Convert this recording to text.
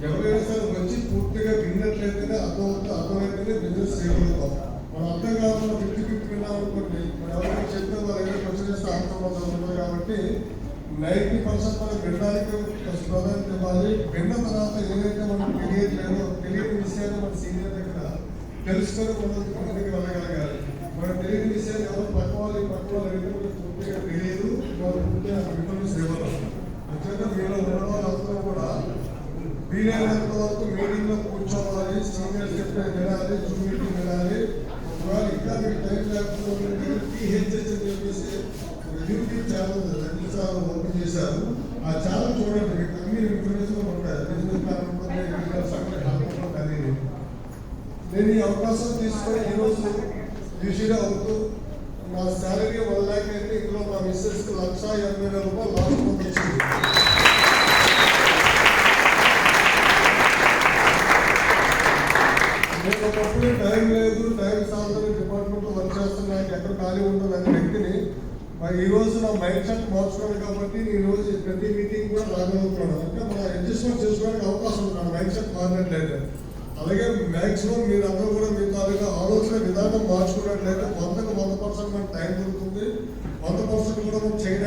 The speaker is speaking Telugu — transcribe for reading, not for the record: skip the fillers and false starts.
ఎవరైనా సరే వచ్చి పూర్తిగా విన్నట్లయితేనే అర్థమైతేనే బిజినెస్ చేయగలుగుతాం. మనం అర్థం కాకుండా 50-50 విన్నాం అనుకోండి, మనం ఎవరైనా చెప్తే వాళ్ళ దగ్గర క్వశ్చన్ చేస్తే ఆన్సర్ ఉంటుంది. కాబట్టి 90% మనం వినడానికి ప్రాధాన్యత ఇవ్వాలి. విన్న తర్వాత ఏదైతే మనకు తెలియని విషయాన్ని మన సీనియర్ దగ్గర తెలుసుకొని మన దగ్గర వెళ్ళగలగాలి. మనకు తెలియని విషయాలు ఎవరు పక్క వాళ్ళు అయితే పూర్తిగా తెలియదు, వాళ్ళు పూర్తిగా ఇన్ఫర్మేషన్ ఇవ్వరు. అంచేత మీలో ఉన్న వాళ్ళందరూ కూడా వీలైనంత వరకు మీటింగ్ లో కూర్చోవాలి, సీనియర్ చెప్తే వినాలి, జూమ్ మీటింగ్ వినాలి. ఒకవేళ ఇంకా మీకు టైం లేకపోతే టీహెచ్ఎస్ అని చెప్పేసి యూట్యూబ్ ఛానల్ 2 సార్లు ఓపెన్ చేశారు. ఆ ఛానల్ చూడండి, మీకు అన్ని ఇన్ఫర్మేషన్ ఉంటాయి. బిజినెస్ ప్లాన్ ఉంటుంది. నేను ఈ అవకాశం తీసుకొని ఈరోజు యూజీగా అవుతూ నా శాలరీ 1 lakh అయితే ఇందులో మా మిస్సెస్కి 1,80,000 రూపాయలు లాస్ట్ మంత్ వచ్చింది. నేను ఒకప్పుడు టైం లేదు, టైం సాధన డిపార్ట్మెంట్లో వర్క్ చేస్తున్నా, ఎక్కడ ఖాళీ ఉంటుంది అనే వ్యక్తిని మరి ఈ రోజు నా మైండ్ సెట్ మార్చుకున్నాను. కాబట్టి ఈ రోజు ప్రతి మీటింగ్ కూడా రాగలుగుతున్నాను. అంటే మన అడ్జస్ట్మెంట్ చేసుకోవడానికి అవకాశం ఉంటుంది మైండ్ సెట్ మారినట్లయితే. అలాగే మ్యాక్సిమం మీరందరూ కూడా మీ తాలూకా ఆలోచన విధానం మార్చుకున్నట్లయితే 100% మనకు టైం దొరుకుతుంది. 100% కూడా మనం చేయడానికి